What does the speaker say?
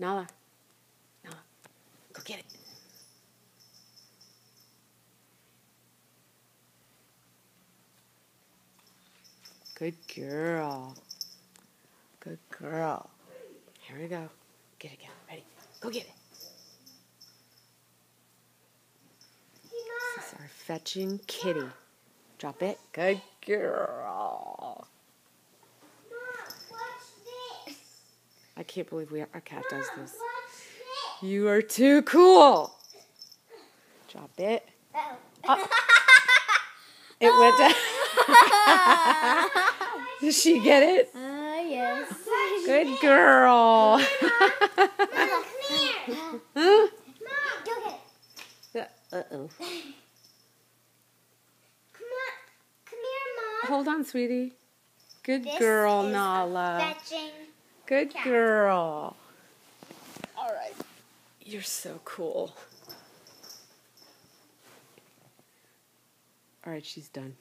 Nala. Nala. Go get it. Good girl. Good girl. Here we go. Get it, get it. Ready? Go get it. This is our fetching kitty. Drop it. Good girl. I can't believe our cat does this. You are too cool. Drop it. Oh. It went down. Did she get it? Yes. Good girl. Mom, come here. Huh? Mom, go get it. Uh-oh. Come here, Mom. Hold on, sweetie. Good This girl, is Nala. fetching Good cat. girl. All right. You're so cool. All right, she's done.